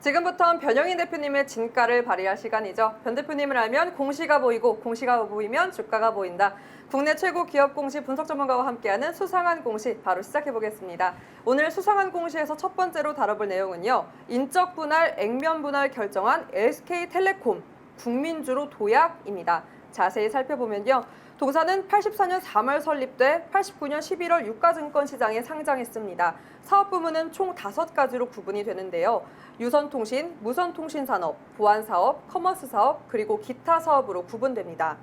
지금부터는 변영인 대표님의 진가를 발휘할 시간이죠. 변 대표님을 알면 공시가 보이고 공시가 보이면 주가가 보인다. 국내 최고 기업 공시 분석 전문가와 함께하는 수상한 공시 바로 시작해 보겠습니다. 오늘 수상한 공시에서 첫 번째로 다뤄볼 내용은요. 인적 분할, 액면 분할 결정한 SK텔레콤 국민주로 도약입니다. 자세히 살펴보면요. 동사는 84년 3월 설립돼 89년 11월 유가증권 시장에 상장했습니다. 사업 부문은 총 5가지로 구분이 되는데요. 유선통신, 무선통신산업, 보안사업, 커머스사업, 그리고 기타 사업으로 구분됩니다.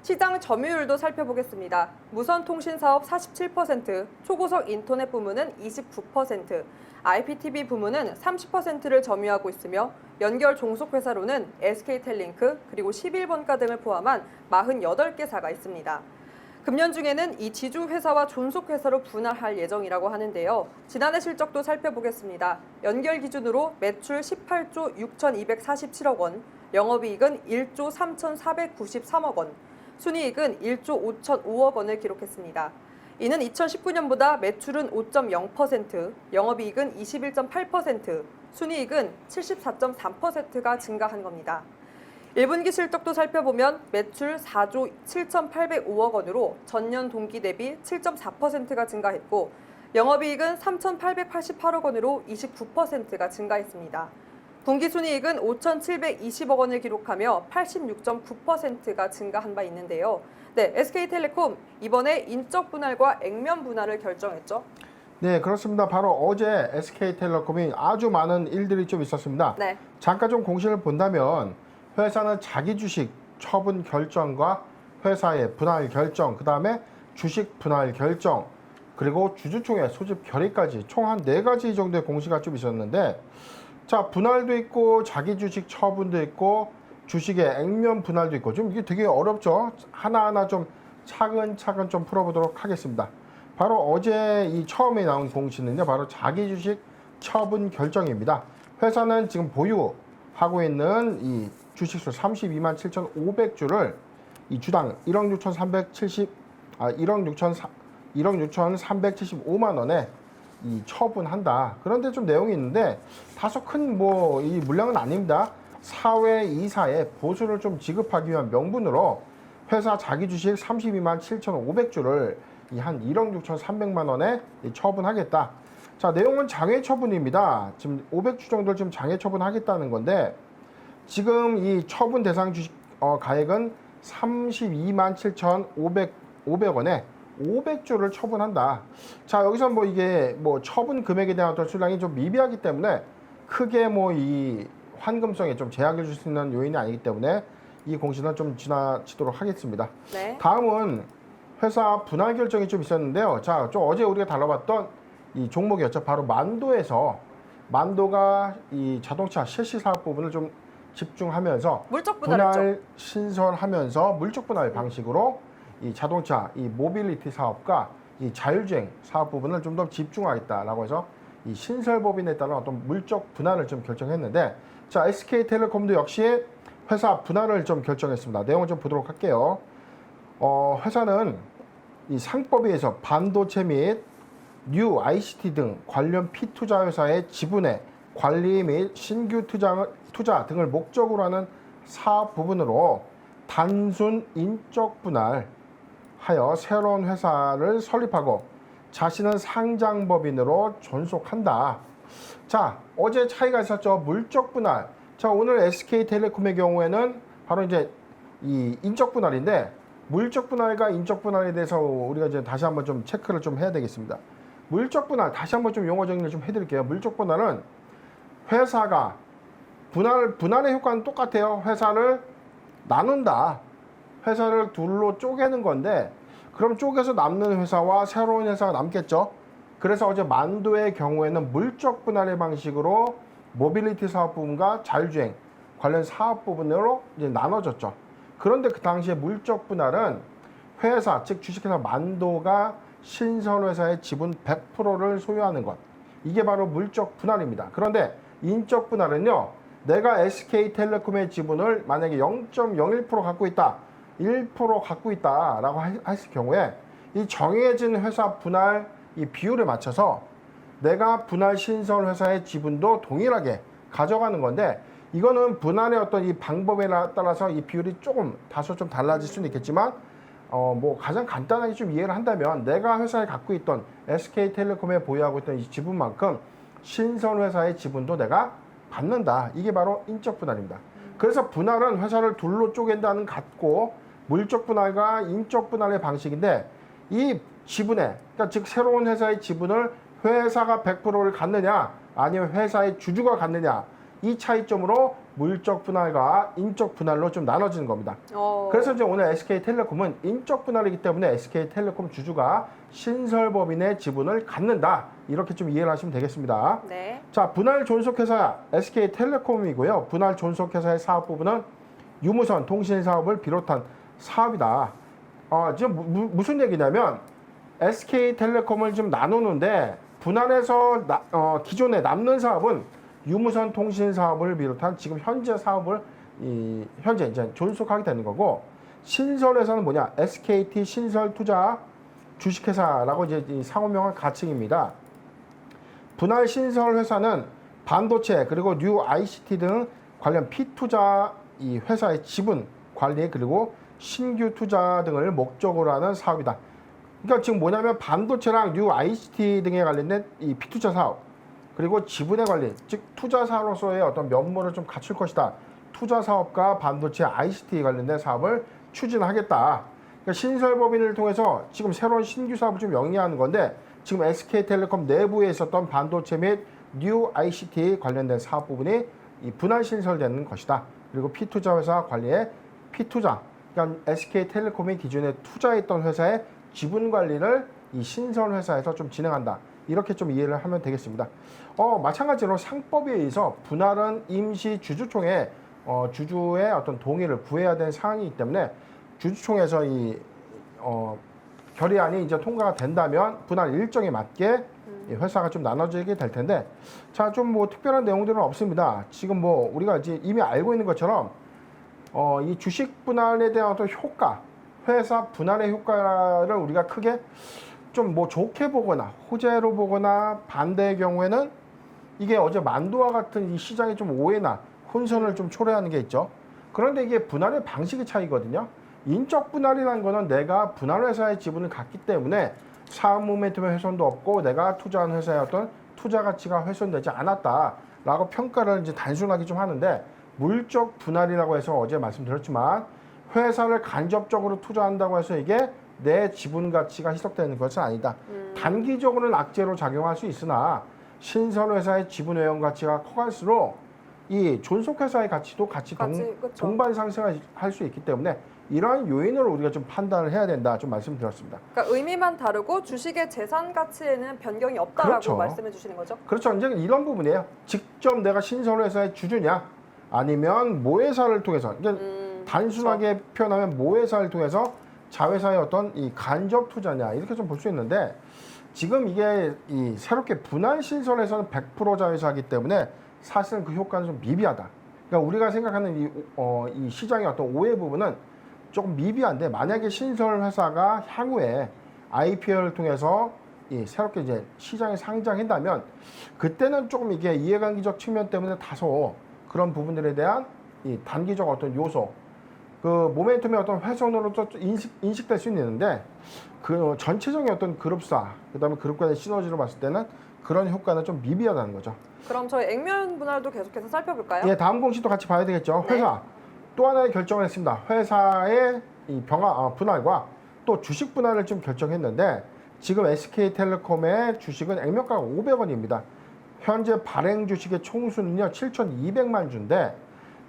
시장 점유율도 살펴보겠습니다. 무선통신사업 47%, 초고속 인터넷 부문은 29%, IPTV 부문은 30%를 점유하고 있으며 연결 종속회사로는 SK텔링크 그리고 11번가 등을 포함한 48개사가 있습니다. 금년 중에는 이 지주회사와 존속회사로 분할할 예정이라고 하는데요. 지난해 실적도 살펴보겠습니다. 연결 기준으로 매출 18조 6,247억 원, 영업이익은 1조 3,493억 원, 순이익은 1조 5,005억 원을 기록했습니다. 이는 2019년보다 매출은 5.0%, 영업이익은 21.8%, 순이익은 74.3%가 증가한 겁니다. 1분기 실적도 살펴보면 매출 4조 7,805억 원으로 전년 동기 대비 7.4%가 증가했고 영업이익은 3,888억 원으로 29%가 증가했습니다. 분기순이익은 5,720억 원을 기록하며 86.9%가 증가한 바 있는데요. 네, SK텔레콤 이번에 인적 분할과 액면 분할을 결정했죠. 네, 그렇습니다. 바로 어제 SK텔레콤이 아주 많은 일들이 좀 있었습니다. 네. 잠깐 좀 공시를 본다면 회사는 자기 주식 처분 결정과 회사의 분할 결정, 그 다음에 주식 분할 결정, 그리고 주주총회 소집 결의까지 총 한 4가지 정도의 공시가 좀 있었는데 자, 분할도 있고 자기 주식 처분도 있고 주식의 액면 분할도 있고 좀 이게 되게 어렵죠. 하나하나 좀 차근차근 좀 풀어보도록 하겠습니다. 바로 어제 이 처음에 나온 공시는요. 바로 자기 주식 처분 결정입니다. 회사는 지금 보유하고 있는 이 주식수 32만 7,500주를 이 주당 1억 6,375만 원에 이 처분한다. 그런데 좀 내용이 있는데 다소 큰 뭐 이 물량은 아닙니다. 사회 이사에 보수를 좀 지급하기 위한 명분으로 회사 자기 주식 32만 7,500주를 한 1억 6,300만 원에 처분하겠다. 자, 내용은 장외 처분입니다. 지금 500주 정도를 좀 장외 처분하겠다는 건데 지금 이 처분 대상 주식 가액은 32만 7,500원에 500주를 처분한다. 자, 여기서 뭐 이게 뭐 처분 금액에 대한 어떤 수량이 좀 미비하기 때문에 크게 뭐 이 환금성에 좀 제약을 줄 수 있는 요인이 아니기 때문에 이 공시는 좀 지나치도록 하겠습니다. 네. 다음은 회사 분할 결정이 좀 있었는데요. 자, 좀 어제 우리가 다뤄봤던 이 종목이었죠. 바로 만도가 이 자동차 실시 사업 부분을 좀 집중하면서 물적 분할했죠. 분할 신설하면서 물적 분할 방식으로 이 자동차 이 모빌리티 사업과 이 자율주행 사업 부분을 좀 더 집중하겠다라고 해서 이 신설법인에 따른 어떤 물적 분할을 좀 결정했는데 자, SK텔레콤도 역시 회사 분할을 좀 결정했습니다. 내용을 좀 보도록 할게요. 회사는 이 상법에 의해서 반도체 및 뉴 ICT 등 관련 피투자 회사의 지분의 관리 및 신규 투자 등을 목적으로 하는 사업 부분으로 단순 인적 분할하여 새로운 회사를 설립하고 자신은 상장법인으로 존속한다. 자, 어제 차이가 있었죠. 물적 분할. 자, 오늘 SK텔레콤의 경우에는 바로 이제 이 인적 분할인데 물적 분할과 인적 분할에 대해서 우리가 이제 다시 한번 좀 체크를 좀 해야 되겠습니다. 물적 분할 다시 한번 좀 용어 정리를 좀 해드릴게요. 물적 분할은 회사가 분할의 효과는 똑같아요. 회사를 나눈다. 회사를 둘로 쪼개는 건데 그럼 쪼개서 남는 회사와 새로운 회사가 남겠죠. 그래서 어제 만도의 경우에는 물적 분할의 방식으로 모빌리티 사업 부분과 자율주행 관련 사업 부분으로 이제 나눠졌죠. 그런데 그 당시에 물적 분할은 회사, 즉 주식회사 만도가 신선회사의 지분 100%를 소유하는 것. 이게 바로 물적 분할입니다. 그런데 인적 분할은요. 내가 SK텔레콤의 지분을 만약에 0.01% 갖고 있다. 1% 갖고 있다라고 했을 경우에 이 정해진 회사 분할 이 비율에 맞춰서 내가 분할 신설 회사의 지분도 동일하게 가져가는 건데 이거는 분할의 어떤 이 방법에 따라서 이 비율이 조금 다소 좀 달라질 수는 있겠지만 뭐 가장 간단하게 좀 이해를 한다면 내가 회사에 갖고 있던 SK텔레콤에 보유하고 있던 이 지분만큼 신설회사의 지분도 내가 받는다. 이게 바로 인적 분할입니다. 그래서 분할은 회사를 둘로 쪼갠다는 같고 물적 분할과 인적 분할의 방식인데 이 지분에 그러니까 즉 새로운 회사의 지분을 회사가 100%를 갖느냐 아니면 회사의 주주가 갖느냐 이 차이점으로 물적 분할과 인적 분할로 좀 나눠지는 겁니다. 그래서 이제 오늘 SK텔레콤은 인적 분할이기 때문에 SK텔레콤 주주가 신설법인의 지분을 갖는다. 이렇게 좀 이해를 하시면 되겠습니다. 네. 자, 분할 존속회사 SK텔레콤이고요. 분할 존속회사의 사업 부분은 유무선 통신 사업을 비롯한 사업이다. 지금 무슨 얘기냐면 SK텔레콤을 좀 나누는데 분할해서 기존에 남는 사업은 유무선 통신 사업을 비롯한 지금 현재 사업을 현재 이제 존속하게 되는 거고 신설회사는 뭐냐? SKT 신설투자 주식회사라고 이제 이 상호명한 가칭입니다. 분할 신설회사는 반도체 그리고 뉴 ICT 등 관련 피투자 이 회사의 지분 관리 그리고 신규 투자 등을 목적으로 하는 사업이다. 그러니까 지금 뭐냐면 반도체랑 뉴 ICT 등에 관련된 이 피투자 사업 그리고 지분의 관리, 즉 투자사로서의 어떤 면모를 좀 갖출 것이다. 투자 사업과 반도체 ICT 관련된 사업을 추진하겠다. 그러니까 신설법인을 통해서 지금 새로운 신규 사업을 좀 영위하는 건데 지금 SK텔레콤 내부에 있었던 반도체 및 뉴 ICT 관련된 사업 부분이 이 분할 신설되는 것이다. 그리고 피투자 회사 관리의 피투자, 그러니까 SK텔레콤이 기존에 투자했던 회사의 지분 관리를 이 신설 회사에서 좀 진행한다. 이렇게 좀 이해를 하면 되겠습니다. 마찬가지로 상법에 의해서 분할은 임시 주주총회 주주의 어떤 동의를 구해야 되는 사항이기 때문에 주주총회에서 이 결의안이 이제 통과가 된다면 분할 일정에 맞게 이 회사가 좀 나눠지게 될 텐데 자, 좀 뭐 특별한 내용들은 없습니다. 지금 뭐 우리가 이제 이미 알고 있는 것처럼 이 주식 분할에 대한 어떤 효과, 회사 분할의 효과를 우리가 크게 좀 뭐 좋게 보거나 호재로 보거나 반대의 경우에는 이게 어제 만두와 같은 이 시장의 좀 오해나 혼선을 좀 초래하는 게 있죠. 그런데 이게 분할의 방식의 차이거든요. 인적 분할이라는 거는 내가 분할 회사의 지분을 갖기 때문에 사업 모멘텀의 훼손도 없고 내가 투자한 회사의 어떤 투자 가치가 훼손되지 않았다라고 평가를 이제 단순하게 좀 하는데 물적 분할이라고 해서 어제 말씀드렸지만 회사를 간접적으로 투자한다고 해서 이게 내 지분 가치가 희석되는 것은 아니다. 단기적으로는 악재로 작용할 수 있으나 신설회사의 지분 회원 가치가 커갈수록 이 존속회사의 가치도 같이 동반 상승할 수 있기 때문에 이러한 요인으로 우리가 좀 판단을 해야 된다. 좀 말씀드렸습니다. 그러니까 의미만 다르고 주식의 재산 가치에는 변경이 없다라고 그렇죠. 말씀해 주시는 거죠? 그렇죠. 이제 이런 부분이에요. 직접 내가 신설회사의 주주냐 아니면 모회사를 통해서 그러니까 단순하게 그렇죠. 표현하면 모회사를 통해서 자회사의 어떤 이 간접 투자냐 이렇게 좀 볼 수 있는데 지금 이게 이 새롭게 분할 신설에서는 100% 자회사이기 때문에 사실은 그 효과는 좀 미비하다. 그러니까 우리가 생각하는 이 시장의 어떤 오해 부분은 조금 미비한데 만약에 신설 회사가 향후에 IPO를 통해서 이 새롭게 이제 시장에 상장한다면 그때는 조금 이게 이해관계적 측면 때문에 다소 그런 부분들에 대한 이 단기적 어떤 요소 그 모멘텀의 어떤 훼손으로 또 인식될 수 있는데 그 전체적인 어떤 그룹사 그다음에 그룹 간의 시너지로 봤을 때는 그런 효과는 좀 미비하다는 거죠. 그럼 저희 액면 분할도 계속해서 살펴볼까요? 예, 다음 공시도 같이 봐야 되겠죠. 네. 회사 또 하나의 결정을 했습니다. 회사의 이 분할과 또 주식 분할을 좀 결정했는데 지금 SK텔레콤의 주식은 액면가가 500원입니다. 현재 발행 주식의 총수는요 7,200만 주인데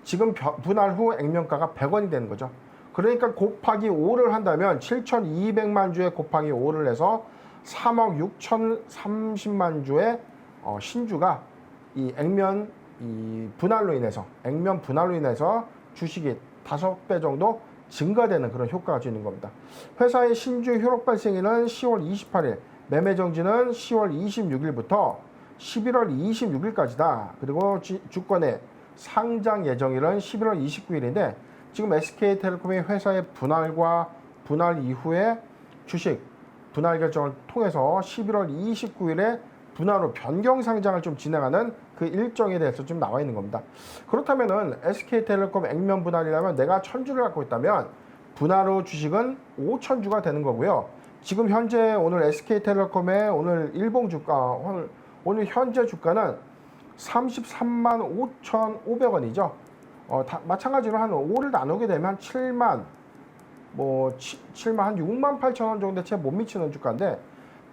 지금 분할 후 액면가가 100원이 되는 거죠. 그러니까 곱하기 5를 한다면 7,200만 주에 곱하기 5를 해서 3억 6,030만 주의 신주가 이 액면 분할로 인해서 액면 분할로 인해서 주식이 5배 정도 증가되는 그런 효과가 있는 겁니다. 회사의 신주 효력 발생일은 10월 28일, 매매 정지는 10월 26일부터 11월 26일까지다. 그리고 주권의 상장 예정일은 11월 29일인데 지금 SK텔레콤이 회사의 분할과 분할 이후에 주식 분할 결정을 통해서 11월 29일에 분할로 변경 상장을 좀 진행하는 그 일정에 대해서 좀 나와 있는 겁니다. 그렇다면은 SK텔레콤 액면 분할이라면 내가 1000주를 갖고 있다면 분할 후 주식은 5000주가 되는 거고요. 지금 현재 오늘 SK텔레콤의 오늘 일봉 주가 오늘 현재 주가는 33만 5,500원이죠. 마찬가지로 한 5를 나누게 되면 7만 한 6만 8천 원 정도에 채 못 미치는 주가인데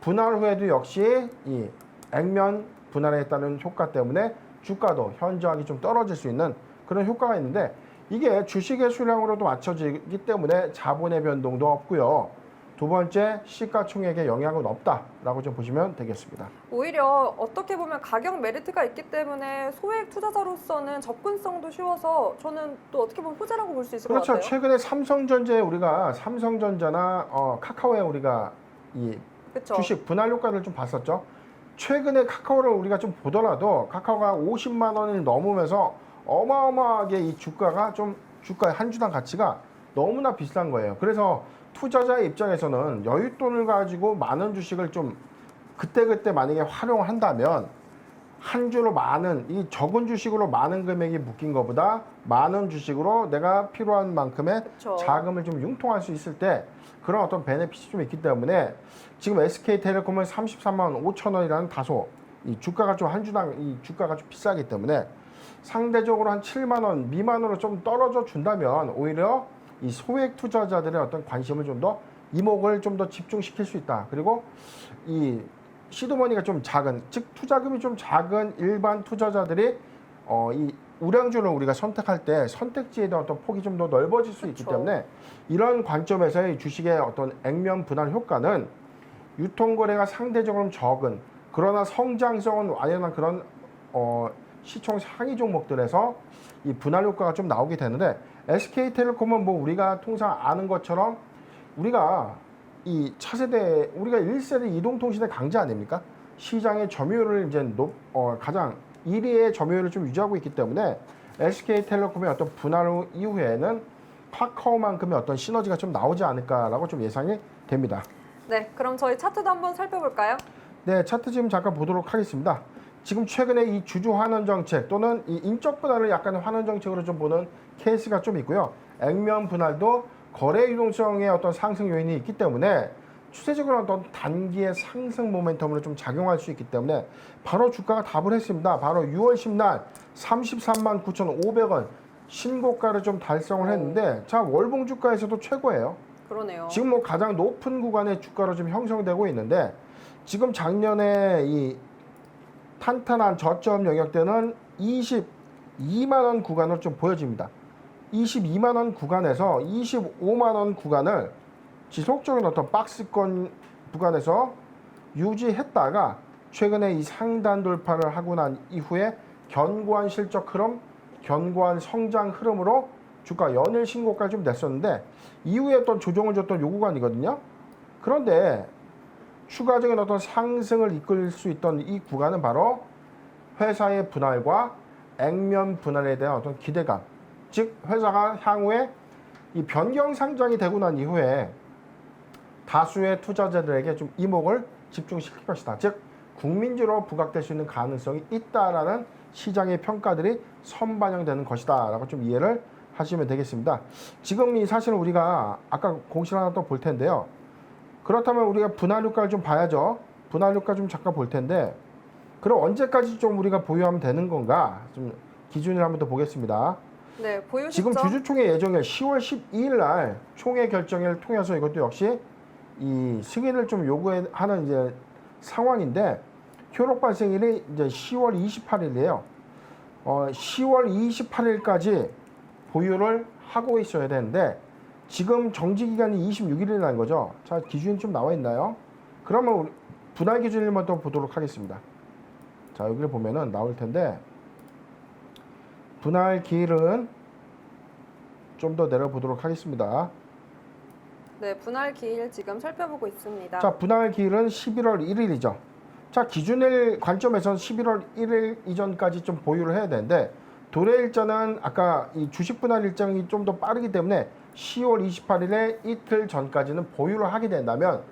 분할 후에도 역시 이 액면 분할에 따른 효과 때문에 주가도 현저하게 좀 떨어질 수 있는 그런 효과가 있는데 이게 주식의 수량으로도 맞춰지기 때문에 자본의 변동도 없고요. 두 번째, 시가총액에 영향은 없다라고 좀 보시면 되겠습니다. 오히려 어떻게 보면 가격 메리트가 있기 때문에 소액 투자자로서는 접근성도 쉬워서 저는 또 어떻게 보면 호재라고 볼 수 있을 것 그렇죠. 같아요. 최근에 삼성전자나 카카오에 우리가 이 그쵸? 주식 분할 효과를 좀 봤었죠. 최근에 카카오를 우리가 좀 보더라도 카카오가 50만 원을 넘으면서 어마어마하게 이 주가의 한 주당 가치가 너무나 비싼 거예요. 그래서 투자자의 입장에서는 여윳돈을 가지고 많은 주식을 좀 그때그때 만약에 활용을 한다면 한 주로 이 적은 주식으로 많은 금액이 묶인 것보다 많은 주식으로 내가 필요한 만큼의 그쵸. 자금을 좀 융통할 수 있을 때 그런 어떤 베네핏이 좀 있기 때문에 지금 SK텔레콤은 33만 5천 원이라는 다소 이 주가가 좀 한 주당 이 주가가 좀 비싸기 때문에 상대적으로 한 7만 원 미만으로 좀 떨어져 준다면 오히려 이 소액 투자자들의 어떤 관심을 좀 더 이목을 좀 더 집중시킬 수 있다. 그리고 이 시드머니가 좀 작은, 즉 투자금이 좀 작은 일반 투자자들이 이 우량주를 우리가 선택할 때 선택지에 대한 어떤 폭이 좀 더 넓어질 수 있기 그렇죠. 때문에 이런 관점에서의 주식의 어떤 액면 분할 효과는 유통거래가 상대적으로 적은 그러나 성장성은 완연한 그런 시총 상위 종목들에서 이 분할 효과가 좀 나오게 되는데 SK텔레콤은 뭐 우리가 통상 아는 것처럼 우리가 이 차세대 우리가 1세대 이동통신의 강자 아닙니까? 시장의 점유율을 이제 가장 1위의 점유율을 좀 유지하고 있기 때문에 SK텔레콤의 어떤 분할 후 이후에는 카카오만큼의 어떤 시너지가 좀 나오지 않을까라고 좀 예상이 됩니다. 네, 그럼 저희 차트도 한번 살펴볼까요? 네, 차트 지금 잠깐 보도록 하겠습니다. 지금 최근에 이 주주 환원 정책 또는 이 인적 분할을 약간 환원 정책으로 좀 보는 케이스가 좀 있고요. 액면 분할도 거래 유동성의 어떤 상승 요인이 있기 때문에 추세적으로 어떤 단기의 상승 모멘텀으로 좀 작용할 수 있기 때문에 바로 주가가 답을 했습니다. 바로 6월 10날 33만 9,500원 신고가를 좀 달성을 했는데 자 월봉 주가에서도 최고예요. 그러네요. 지금 뭐 가장 높은 구간의 주가로 좀 형성되고 있는데 지금 작년에 이 탄탄한 저점 영역대는 22만 원 구간으로 좀 보여집니다. 22만 원 구간에서 25만 원 구간을 지속적인 어떤 박스권 구간에서 유지했다가 최근에 이 상단 돌파를 하고 난 이후에 견고한 실적 흐름, 견고한 성장 흐름으로 주가 연일 신고가를 좀 냈었는데 이후에 어떤 조정을 줬던 요 구간이거든요. 그런데 추가적인 어떤 상승을 이끌 수 있던 이 구간은 바로 회사의 분할과 액면 분할에 대한 어떤 기대감, 즉 회사가 향후에 이 변경 상장이 되고 난 이후에 다수의 투자자들에게 좀 이목을 집중시킬 것이다. 즉 국민주로 부각될 수 있는 가능성이 있다라는 시장의 평가들이 선반영되는 것이다라고 좀 이해를 하시면 되겠습니다. 지금 이 사실은 우리가 아까 공시를 하나 또 볼 텐데요. 그렇다면 우리가 분할 효과를 좀 봐야죠. 분할 효과 좀 잠깐 볼 텐데 그럼 언제까지 좀 우리가 보유하면 되는 건가? 좀 기준을 한번 더 보겠습니다. 네, 보유 지금 시점. 주주총회 예정일 10월 12일 날 총회 결정을 통해서 이것도 역시 이 승인을 좀 요구하는 이제 상황인데 효력 발생일이 이제 10월 28일이에요. 10월 28일까지 보유를 하고 있어야 되는데 지금 정지 기간이 26일이라는 거죠. 자, 기준이 좀 나와 있나요? 그러면 우리 분할 기준을 먼저 보도록 하겠습니다. 자, 여기를 보면은 나올 텐데 분할 기일은 좀 더 내려보도록 하겠습니다. 네, 분할 기일 지금 살펴보고 있습니다. 자, 분할 기일은 11월 1일이죠. 자, 기준일 관점에서는 11월 1일 이전까지 좀 보유를 해야 되는데 도래 일자는 아까 이 주식 분할 일정이 좀 더 빠르기 때문에 10월 28일에 이틀 전까지는 보유를 하게 된다면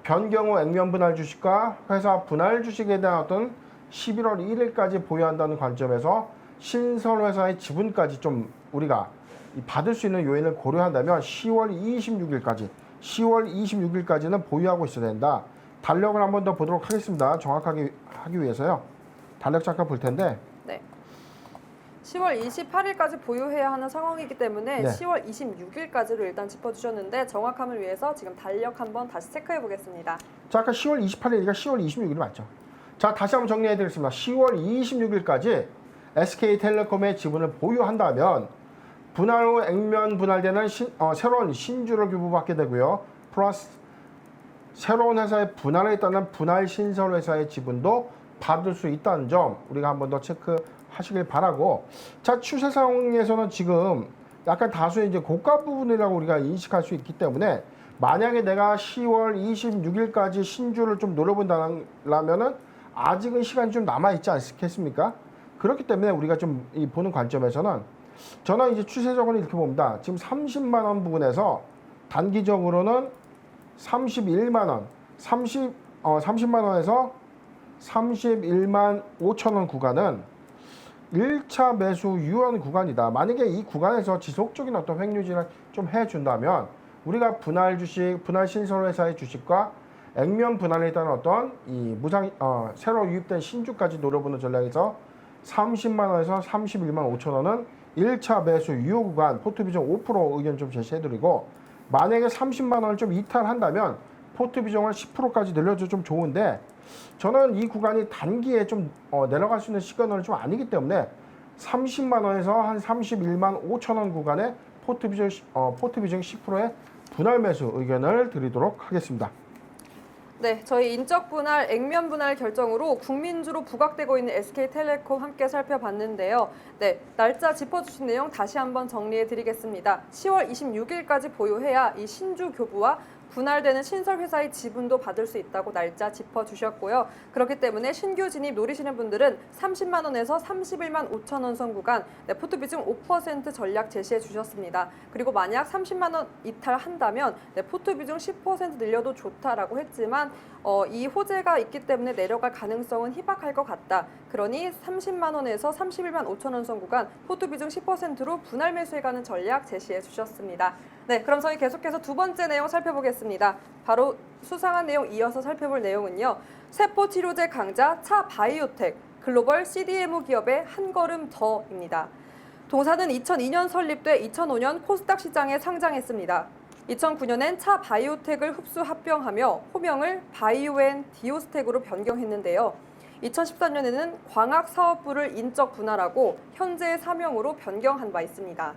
변경 후 액면 분할 주식과 회사 분할 주식에 대한 어떤 11월 1일까지 보유한다는 관점에서 신설 회사의 지분까지 좀 우리가 받을 수 있는 요인을 고려한다면 10월 26일까지는 보유하고 있어야 된다. 달력을 한 번 더 보도록 하겠습니다. 정확하게 하기 위해서요. 달력 잠깐 볼 텐데 네. 10월 28일까지 보유해야 하는 상황이기 때문에 네. 10월 26일까지로 일단 짚어주셨는데 정확함을 위해서 지금 달력 한번 다시 체크해 보겠습니다. 자, 아까 10월 28일이니까 10월 26일 맞죠? 자, 다시 한번 정리해 드리겠습니다. 10월 26일까지 SK텔레콤의 지분을 보유한다면 분할 후 액면 분할되는 새로운 신주를 교부받게 되고요. 플러스 새로운 회사의 분할에 따른 분할 신설 회사의 지분도 받을 수 있다는 점 우리가 한 번 더 체크하시길 바라고. 자, 추세상에서는 지금 약간 다수의 이제 고가 부분이라고 우리가 인식할 수 있기 때문에 만약에 내가 10월 26일까지 신주를 좀 노려본다면은 아직은 시간이 좀 남아 있지 않겠습니까? 그렇기 때문에 우리가 좀 이 보는 관점에서는 저는 이제 추세적으로 이렇게 봅니다. 지금 30만 원 부분에서 단기적으로는 31만 원, 30만 원에서 31만 5천 원 구간은 1차 매수 유연 구간이다. 만약에 이 구간에서 지속적인 어떤 횡유진을 좀 해준다면 우리가 분할 주식, 분할 신설 회사의 주식과 액면 분할에 따른 어떤 이 새로 유입된 신주까지 노려보는 전략에서 30만 원에서 31만 5천 원은 1차 매수 유효 구간 포트 비중 5% 의견 좀 제시해드리고, 만약에 30만 원을 좀 이탈한다면 포트 비중을 10%까지 늘려줘 좀 좋은데, 저는 이 구간이 단기에 좀 내려갈 수 있는 시그널이 좀 아니기 때문에 30만 원에서 한 31만 5천 원 구간에 포트 비중 10%의 분할 매수 의견을 드리도록 하겠습니다. 네, 저희 인적 분할, 액면 분할 결정으로 국민주로 부각되고 있는 SK텔레콤 함께 살펴봤는데요. 네, 날짜 짚어주신 내용 다시 한번 정리해 드리겠습니다. 10월 26일까지 보유해야 이 신주 교부와 분할되는 신설 회사의 지분도 받을 수 있다고 날짜 짚어주셨고요. 그렇기 때문에 신규 진입 노리시는 분들은 30만 원에서 31만 5천 원 선 구간 포트 비중 5% 전략 제시해 주셨습니다. 그리고 만약 30만 원 이탈한다면 포트 비중 10% 늘려도 좋다라고 했지만 이 호재가 있기 때문에 내려갈 가능성은 희박할 것 같다. 그러니 30만 원에서 31만 5천 원 선 구간 포트 비중 10%로 분할 매수해가는 전략 제시해 주셨습니다. 네, 그럼 저희 계속해서 두 번째 내용 살펴보겠습니다. 바로 수상한 내용 이어서 살펴볼 내용은요. 세포치료제 강자 차 바이오텍, 글로벌 CDMO 기업의 한 걸음 더입니다. 동사는 2002년 설립돼 2005년 코스닥 시장에 상장했습니다. 2009년엔 차 바이오텍을 흡수 합병하며 호명을 바이오앤 디오스텍으로 변경했는데요. 2014년에는 광학사업부를 인적 분할하고 현재의 사명으로 변경한 바 있습니다.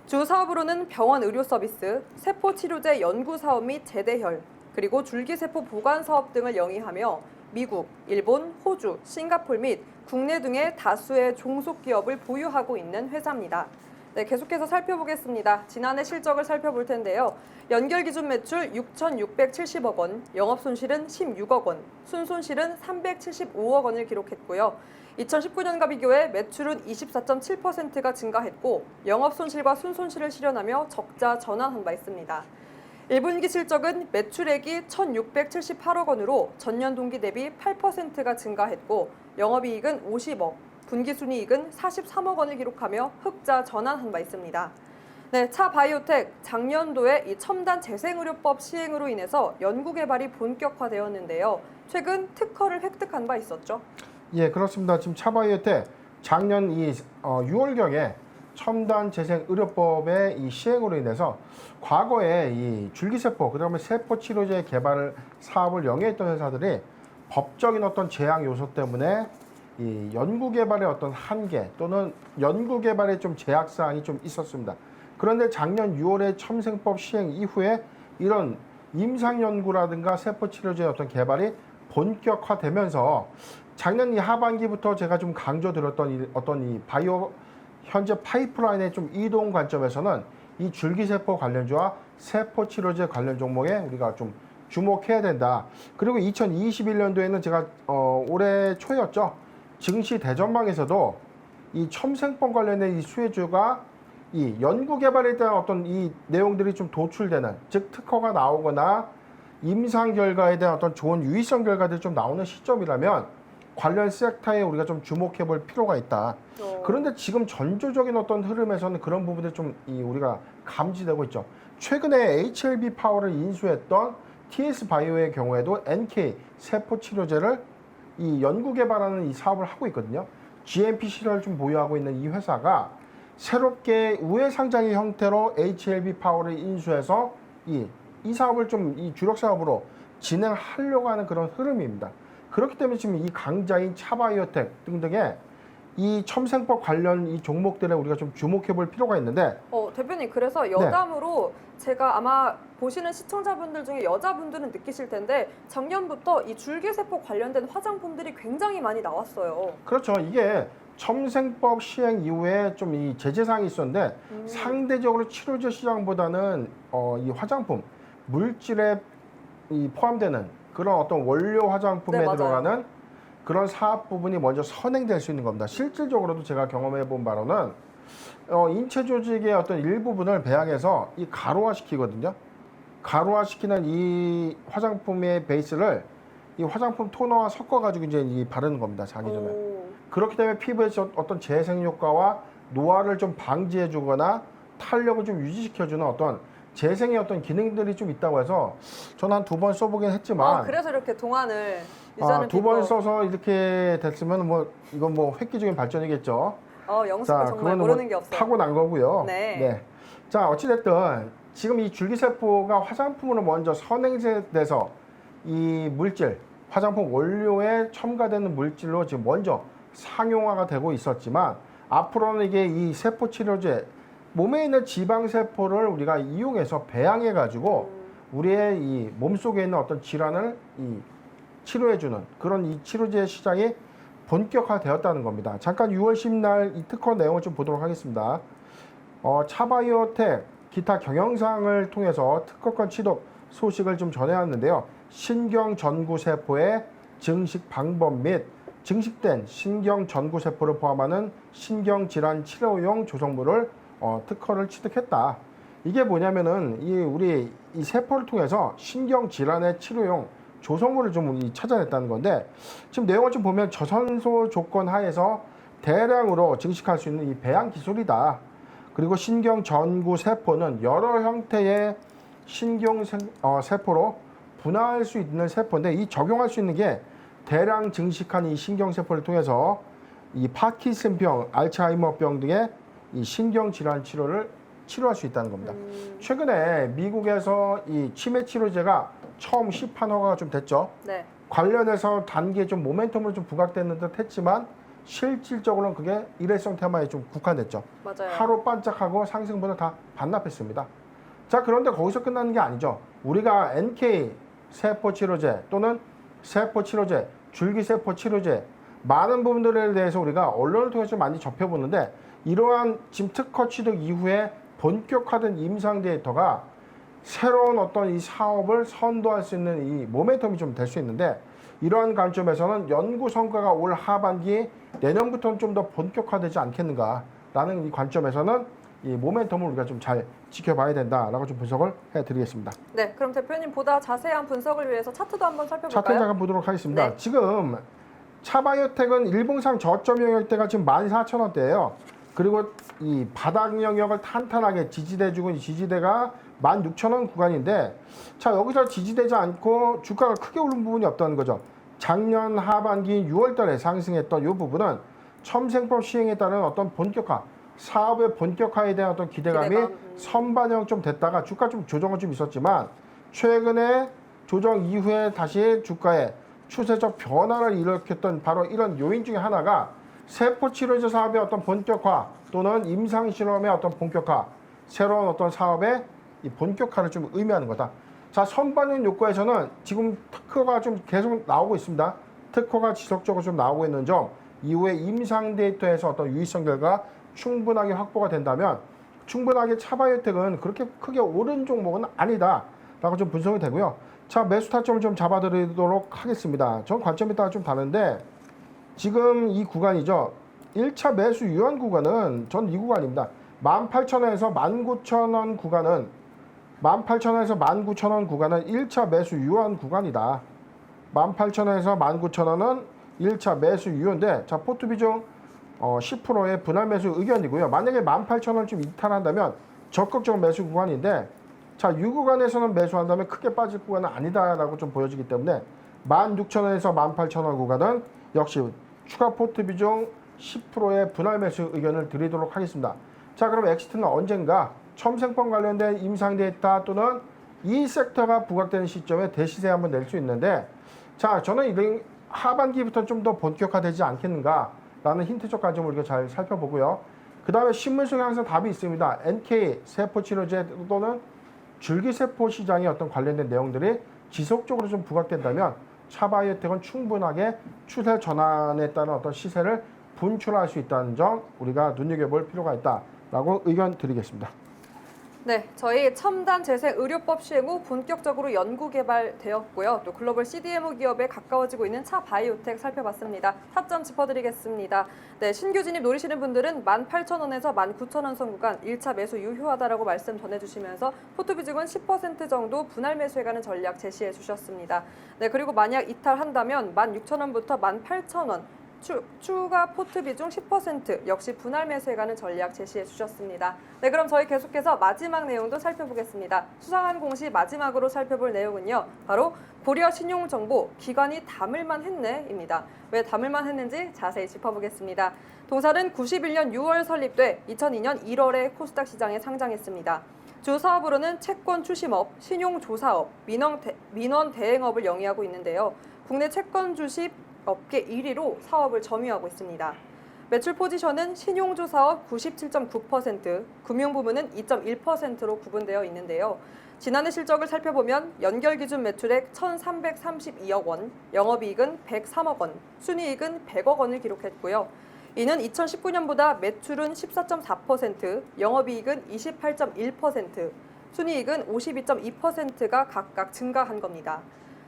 주 사업으로는 병원 의료 서비스, 세포치료제 연구 사업 및 재대혈, 그리고 줄기세포 보관 사업 등을 영위하며 미국, 일본, 호주, 싱가폴 및 국내 등의 다수의 종속 기업을 보유하고 있는 회사입니다. 네, 계속해서 살펴보겠습니다. 지난해 실적을 살펴볼 텐데요. 연결 기준 매출 6,670억 원, 영업 손실은 16억 원, 순손실은 375억 원을 기록했고요. 2019년과 비교해 매출은 24.7%가 증가했고 영업 손실과 순손실을 실현하며 적자 전환한 바 있습니다. 1분기 실적은 매출액이 1,678억 원으로 전년 동기 대비 8%가 증가했고 영업이익은 50억, 분기순이익은 43억 원을 기록하며 흑자 전환한 바 있습니다. 네, 차 바이오텍 작년도에 이 첨단 재생의료법 시행으로 인해서 연구개발이 본격화되었는데요. 최근 특허를 획득한 바 있었죠. 예, 그렇습니다. 지금 차바이오텍 작년 6월경에 첨단 재생 의료법의 이 시행으로 인해서 과거에 이 줄기세포, 그다음에 세포 치료제 개발 사업을 영위했던 회사들이 법적인 어떤 제약 요소 때문에 이 연구 개발의 어떤 한계 또는 연구 개발에 좀 제약 사항이 좀 있었습니다. 그런데 작년 6월에 첨생법 시행 이후에 이런 임상 연구라든가 세포 치료제 어떤 개발이 본격화되면서 작년 이 하반기부터 제가 좀 강조드렸던 어떤 이 바이오 현재 파이프라인의 좀 이동 관점에서는 이 줄기세포 관련주와 세포 치료제 관련 종목에 우리가 좀 주목해야 된다. 그리고 2021년도에는 제가 올해 초였죠. 증시 대전망에서도 이 첨생법 관련된 이 수혜주가 이 연구 개발에 대한 어떤 이 내용들이 좀 도출되는, 즉 특허가 나오거나 임상 결과에 대한 어떤 좋은 유의성 결과들이 좀 나오는 시점이라면 관련 섹터에 우리가 좀 주목해 볼 필요가 있다. 그런데 지금 전조적인 어떤 흐름에서는 그런 부분들이 좀 우리가 감지되고 있죠. 최근에 HLB 파워를 인수했던 TS 바이오의 경우에도 NK 세포 치료제를 이 연구 개발하는 이 사업을 하고 있거든요. GMP 실험을 좀 보유하고 있는 이 회사가 새롭게 우회 상장의 형태로 HLB 파워를 인수해서 이 사업을 좀 이 주력 사업으로 진행하려고 하는 그런 흐름입니다. 그렇기 때문에 지금 이 강자인 차바이오텍 등등의 이 첨생법 관련 이 종목들에 우리가 좀 주목해 볼 필요가 있는데 대표님, 그래서 여담으로 제가 아마 보시는 시청자분들 중에 여자분들은 느끼실 텐데 작년부터 이 줄기세포 관련된 화장품들이 굉장히 많이 나왔어요. 그렇죠. 이게 첨생법 시행 이후에 좀 이 제재사항이 있었는데 상대적으로 치료제 시장보다는 이 화장품 물질에 이 포함되는 그런 어떤 원료 화장품에 네, 맞아요. 들어가는 그런 사업 부분이 먼저 선행될 수 있는 겁니다. 실질적으로도 제가 경험해 본 바로는 인체 조직의 어떤 일부분을 배양해서 이 가루화시키거든요. 가루화시키는 이 화장품의 베이스를 이 화장품 토너와 섞어가지고 이제 바르는 겁니다. 자기 전에. 그렇기 때문에 피부에 어떤 재생 효과와 노화를 좀 방지해주거나 탄력을 좀 유지시켜주는 어떤 재생의 어떤 기능들이 좀 있다고 해서 저는 한 2번 써보긴 했지만 그래서 이렇게 동안을 유지하는 2번 써서 이렇게 됐으면 뭐 이건 뭐 획기적인 발전이겠죠. 영수가 자, 정말 그거는 모르는 뭐 게 없어요. 타고난 거고요. 네. 자, 어찌됐든 지금 이 줄기세포가 화장품으로 먼저 선행돼서 이 물질, 화장품 원료에 첨가되는 물질로 지금 먼저 상용화가 되고 있었지만 앞으로는 이게 이 세포 치료제 몸에 있는 지방 세포를 우리가 이용해서 배양해 가지고 우리의 이 몸속에 있는 어떤 질환을 이 치료해주는 그런 이 치료제 시장이 본격화되었다는 겁니다. 잠깐 6월 10일 이 특허 내용을 좀 보도록 하겠습니다. 차바이오텍 기타 경영상을 통해서 특허권 취득 소식을 좀 전해왔는데요. 신경 전구 세포의 증식 방법 및 증식된 신경 전구 세포를 포함하는 신경 질환 치료용 조성물을 특허를 취득했다. 이게 뭐냐면은 우리 이 세포를 통해서 신경 질환의 치료용 조성물을 좀 찾아냈다는 건데 지금 내용을 좀 보면 저산소 조건 하에서 대량으로 증식할 수 있는 이 배양 기술이다. 그리고 신경 전구 세포는 여러 형태의 신경 세포로 분화할 수 있는 세포인데 이 적용할 수 있는 게 대량 증식한 이 신경 세포를 통해서 이 파킨슨병, 알츠하이머병 등의 이 신경 질환 치료를 치료할 수 있다는 겁니다. 최근에 미국에서 이 치매 치료제가 처음 시판 허가가 좀 됐죠. 네. 관련해서 단계에 좀 모멘텀으로 좀 부각되는 듯 했지만 실질적으로는 그게 일회성 테마에 좀 국한됐죠. 맞아요. 하루 반짝하고 상승분을 다 반납했습니다. 자, 그런데 거기서 끝나는 게 아니죠. 우리가 NK 세포 치료제 또는 세포 치료제, 줄기세포 치료제 많은 부분들에 대해서 우리가 언론을 통해서 많이 접해보는데 이러한 지금 특허 취득 이후에 본격화된 임상 데이터가 새로운 어떤 이 사업을 선도할 수 있는 이 모멘텀이 좀 될 수 있는데 이러한 관점에서는 연구 성과가 올 하반기 내년부터는 좀 더 본격화되지 않겠는가라는 이 관점에서는 이 모멘텀을 우리가 좀 잘 지켜봐야 된다라고 좀 분석을 해드리겠습니다. 네, 그럼 대표님 보다 자세한 분석을 위해서 차트도 한번 살펴볼까요? 차트 잠깐 보도록 하겠습니다. 네. 지금 차바이오텍은 일봉상 저점 영역대가 지금 14,000원대예요. 그리고 이 바닥 영역을 탄탄하게 지지대주고 이 지지대가 16,000원 구간인데 자, 여기서 지지되지 않고 주가가 크게 오른 부분이 없다는 거죠. 작년 하반기 6월 달에 상승했던 이 부분은 첨생법 시행에 따른 어떤 본격화, 사업의 본격화에 대한 어떤 기대감이 선반영 좀 됐다가 주가 좀 조정은 좀 있었지만 최근에 조정 이후에 다시 주가에 추세적 변화를 일으켰던 바로 이런 요인 중에 하나가 세포 치료제 사업의 어떤 본격화 또는 임상 실험의 어떤 본격화, 새로운 어떤 사업의 이 본격화를 좀 의미하는 거다. 자, 선반영 효과에서는 지금 특허가 좀 계속 나오고 있습니다. 특허가 지속적으로 좀 나오고 있는 점, 이후에 임상 데이터에서 어떤 유의성 결과 충분하게 확보가 된다면 충분하게 차바이오텍은 그렇게 크게 오른 종목은 아니다라고 좀 분석이 되고요. 자, 매수 타점을 좀 잡아드리도록 하겠습니다. 전 관점에 따라 좀 다른데 지금 이 구간이죠. 1차 매수 유연 구간은 전 이 구간입니다. 18,000원에서 19,000원 구간은 18,000원에서 19,000원 구간은 1차 매수 유효한 구간이다. 18,000원에서 19,000원은 1차 매수 유효인데, 자, 포트 비중 10%의 분할 매수 의견이고요. 만약에 18,000원 좀 이탈한다면 적극적 매수 구간인데, 자, 이 구간에서는 매수한다면 크게 빠질 구간은 아니다라고 좀 보여지기 때문에 16,000원에서 18,000원 구간은 역시 추가 포트 비중 10%의 분할 매수 의견을 드리도록 하겠습니다. 자, 그럼 엑시트는 언젠가 첨생법 관련된 임상 데이터 또는 이 섹터가 부각되는 시점에 대시세 한번 낼 수 있는데, 자, 저는 이런 하반기부터 좀 더 본격화되지 않겠는가라는 힌트적 관점을 우리가 잘 살펴보고요. 그 다음에 신문 속에 항상 답이 있습니다. NK 세포치료제 또는 줄기세포 시장의 어떤 관련된 내용들이 지속적으로 좀 부각된다면 차바이오텍은 충분하게 추세 전환에 따른 어떤 시세를 분출할 수 있다는 점 우리가 눈여겨볼 필요가 있다라고 의견 드리겠습니다. 네, 저희 첨단 재생 의료법 시행 후 본격적으로 연구 개발되었고요. 또 글로벌 CDMO 기업에 가까워지고 있는 차바이오텍 살펴봤습니다. 타점 짚어드리겠습니다. 네, 신규 진입 노리시는 분들은 18,000원에서 19,000원 선 구간 1차 매수 유효하다라고 말씀 전해주시면서 포트 비중은 10% 정도 분할 매수해가는 전략 제시해 주셨습니다. 네, 그리고 만약 이탈한다면 16,000원부터 18,000원 추가 포트 비중 10% 역시 분할 매수해가는 전략 제시해 주셨습니다. 네, 그럼 저희 계속해서 마지막 내용도 살펴보겠습니다. 수상한 공시 마지막으로 살펴볼 내용은요, 바로 고려 신용정보 기관이 담을만 했네입니다. 왜 담을만 했는지 자세히 짚어보겠습니다. 동사는 91년 6월 설립돼 2002년 1월에 코스닥 시장에 상장했습니다. 주 사업으로는 채권 추심업, 신용조사업, 민원 대행업을 영위하고 있는데요. 국내 채권 주식 업계 1위로 사업을 점유하고 있습니다. 매출 포지션은 신용조사업 97.9%, 금융부문은 2.1%로 구분되어 있는데요. 지난해 실적을 살펴보면 연결 기준 매출액 1,332억 원, 영업이익은 103억 원, 순이익은 100억 원을 기록했고요. 이는 2019년보다 매출은 14.4%, 영업이익은 28.1%, 순이익은 52.2%가 각각 증가한 겁니다.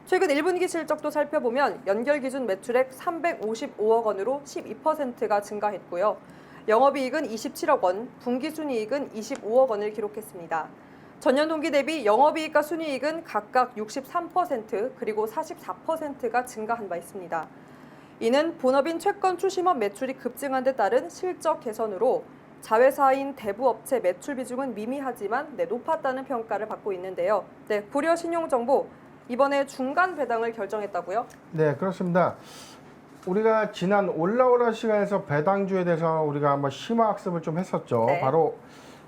최근 1분기 실적도 살펴보면 연결 기준 매출액 355억 원으로 12%가 증가했고요. 영업이익은 27억 원, 분기 순이익은 25억 원을 기록했습니다. 전년 동기 대비 영업이익과 순이익은 각각 63% 그리고 44%가 증가한 바 있습니다. 이는 본업인 채권 추심업 매출이 급증한 데 따른 실적 개선으로 자회사인 대부업체 매출 비중은 미미하지만 높았다는 평가를 받고 있는데요. 네, 고려 신용정보 이번에 중간 배당을 결정했다고요? 네, 그렇습니다. 우리가 지난 올라오라 시간에서 배당주에 대해서 우리가 한번 심화학습을 좀 했었죠. 네. 바로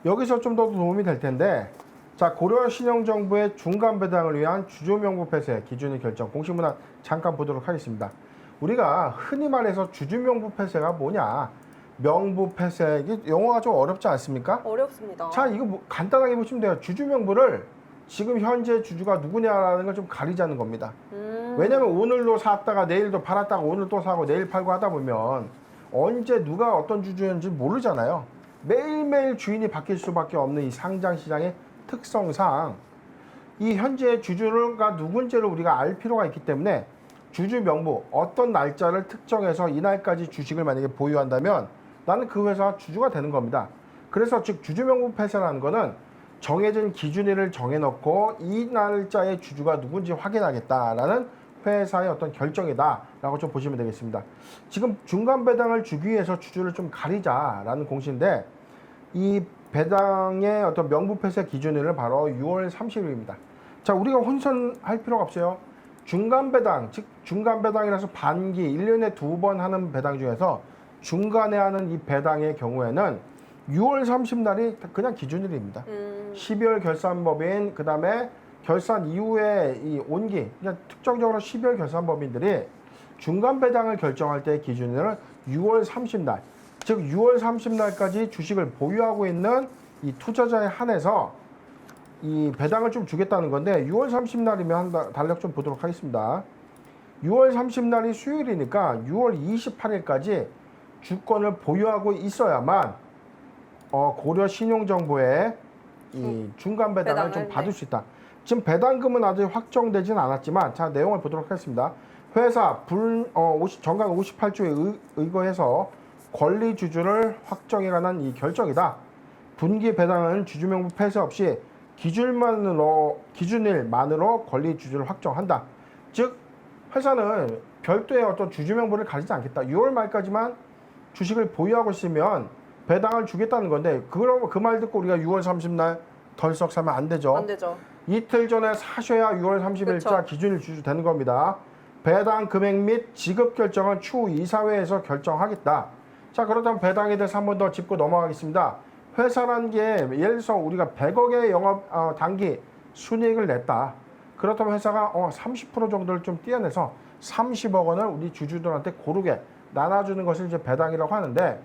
여기서 좀 더 도움이 될 텐데, 자, 고려 신용정보의 중간 배당을 위한 주주 명부 폐쇄 기준의 결정 공식 문항 잠깐 보도록 하겠습니다. 우리가 흔히 말해서 주주 명부 폐쇄가 뭐냐? 명부 폐쇄, 이게 용어가 좀 어렵지 않습니까? 어렵습니다. 자, 이거 뭐 간단하게 보시면 돼요. 주주 명부를 지금 현재 주주가 누구냐라는 걸 좀 가리자는 겁니다. 왜냐면 오늘도 샀다가 내일도 팔았다가 오늘 또 사고 내일 팔고 하다 보면 언제 누가 어떤 주주인지 모르잖아요. 매일매일 주인이 바뀔 수밖에 없는 이 상장시장의 특성상 이 현재 주주가 누군지를 우리가 알 필요가 있기 때문에 주주 명부 어떤 날짜를 특정해서 이날까지 주식을 만약에 보유한다면 나는 그 회사 주주가 되는 겁니다. 그래서 즉 주주 명부 폐쇄라는 거는 정해진 기준일을 정해놓고 이 날짜의 주주가 누군지 확인하겠다라는 회사의 어떤 결정이다라고 좀 보시면 되겠습니다. 지금 중간 배당을 주기 위해서 주주를 좀 가리자라는 공시인데 이 배당의 어떤 명부 폐쇄 기준일은 바로 6월 30일입니다. 자, 우리가 혼선할 필요가 없어요. 중간 배당, 즉 중간 배당이라서 반기 1년에 2번 하는 배당 중에서 중간에 하는 이 배당의 경우에는 6월 30날이 그냥 기준일입니다. 12월 결산법인 그다음에 결산 이후에 이 온기, 그냥 특정적으로 12월 결산법인들이 중간 배당을 결정할 때 기준일은 6월 30날, 즉 6월 30날까지 주식을 보유하고 있는 이 투자자에 한해서 이 배당을 좀 주겠다는 건데 6월 30날이면 달력 좀 보도록 하겠습니다. 6월 30날이 수요일이니까 6월 28일까지 주권을 보유하고 있어야만 고려 신용정보에 이 중간 배당을 좀 받을 수 있다. 지금 배당금은 아직 확정되진 않았지만 자, 내용을 보도록 하겠습니다. 회사 정강 58조에 의거해서 권리주주를 확정에 관한 이 결정이다. 분기 배당은 주주명부 폐쇄 없이 기준일만으로 권리 주주를 확정한다. 즉 회사는 별도의 어떤 주주 명부를 가지지 않겠다. 6월 말까지만 주식을 보유하고 있으면 배당을 주겠다는 건데 그럼 그 말 듣고 우리가 6월 30날 덜썩 사면 안 되죠. 안 되죠. 이틀 전에 사셔야 6월 30일자 그쵸. 기준일 주주 되는 겁니다. 배당 금액 및 지급 결정은 추후 이사회에서 결정하겠다. 자, 그렇다면 배당에 대해서 한 번 더 짚고 넘어가겠습니다. 회사라는 게 예를 들어서 우리가 100억의 영업 단기 순이익을 냈다. 그렇다면 회사가 30% 정도를 좀 떼어내서 30억 원을 우리 주주들한테 고르게 나눠주는 것을 이제 배당이라고 하는데,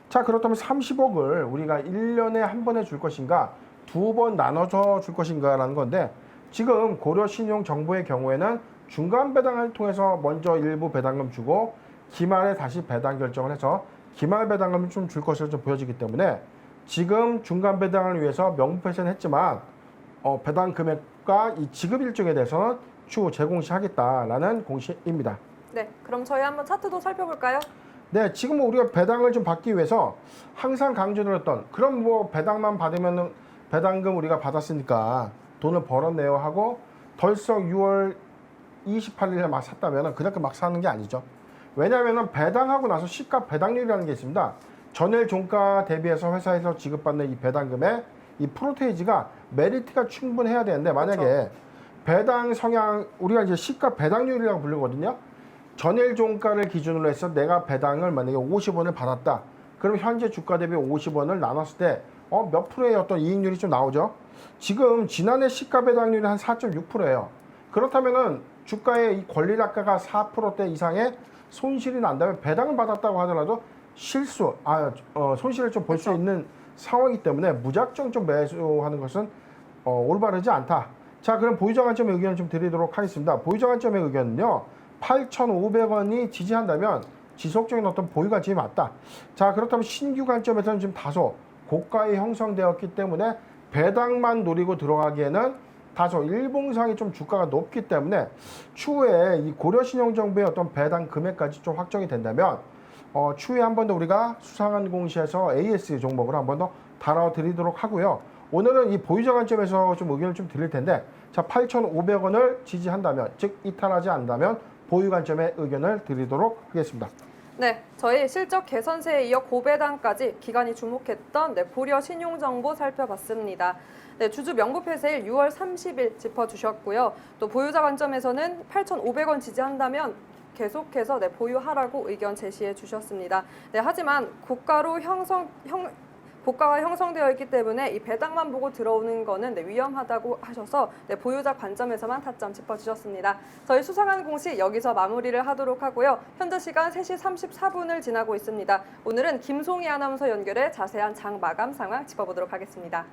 자, 그렇다면 30억을 우리가 1년에 한 번에 줄 것인가, 두 번 나눠서 줄 것인가라는 건데, 지금 고려신용정보의 경우에는 중간 배당을 통해서 먼저 일부 배당금 주고 기말에 다시 배당 결정을 해서 기말 배당금을 좀 줄 것으로 좀 보여지기 때문에 지금 중간 배당을 위해서 명부회계는 했지만 배당 금액과 이 지급 일정에 대해서는 추후 재공시하겠다라는 공시입니다. 네, 그럼 저희 한번 차트도 살펴볼까요? 네, 지금 우리가 배당을 좀 받기 위해서 항상 강조드렸던 그럼 뭐 배당만 받으면 배당금 우리가 받았으니까 돈을 벌었네요 하고 덜썩 6월 28일에 막 샀다면 그렇게 막 사는 게 아니죠. 왜냐하면 배당하고 나서 시가 배당률이라는 게 있습니다. 전일 종가 대비해서 회사에서 지급받는 이 배당금의 이 프로테이지가 메리트가 충분해야 되는데 만약에 그렇죠. 배당 성향 우리가 이제 시가 배당률이라고 부르거든요. 전일 종가를 기준으로 해서 내가 배당을 만약에 50원을 받았다. 그럼 현재 주가 대비 50원을 나눴을 때 몇 프로의 어떤 이익률이 좀 나오죠. 지금 지난해 시가 배당률이 한 4.6%예요. 그렇다면은 주가의 이 권리락가가 4%대 이상의 손실이 난다면 배당을 받았다고 하더라도 손실을 좀 볼 수 그렇죠. 있는 상황이기 때문에 무작정 좀 매수하는 것은 올바르지 않다. 자, 그럼 보유자 관점의 의견을 좀 드리도록 하겠습니다. 보유자 관점의 의견은요, 8,500원이 지지한다면 지속적인 어떤 보유 관점이 맞다. 자, 그렇다면 신규 관점에서는 지금 다소 고가에 형성되었기 때문에 배당만 노리고 들어가기에는 다소 일봉상이 좀 주가가 높기 때문에 추후에 이 고려신용정보의 어떤 배당 금액까지 좀 확정이 된다면 추후에 한 번 더 우리가 수상한 공시에서 AS 종목을 한 번 더 다뤄드리도록 하고요. 오늘은 이 보유자 관점에서 좀 의견을 좀 드릴 텐데, 자, 8,500원을 지지한다면, 즉 이탈하지 않는다면 보유 관점의 의견을 드리도록 하겠습니다. 네, 저희 실적 개선세에 이어 고배당까지 기관이 주목했던 고려 신용정보 살펴봤습니다. 네, 주주 명부폐쇄일 6월 30일 짚어주셨고요. 또 보유자 관점에서는 8,500원 지지한다면 계속해서 보유하라고 의견 제시해 주셨습니다. 네, 하지만 고가가 형성되어 있기 때문에 이 배당만 보고 들어오는 거는 위험하다고 하셔서 보유자 관점에서만 타점 짚어주셨습니다. 저희 수상한 공시 여기서 마무리를 하도록 하고요. 현재 시간 3시 34분을 지나고 있습니다. 오늘은 김송희 아나운서 연결해 자세한 장 마감 상황 짚어보도록 하겠습니다.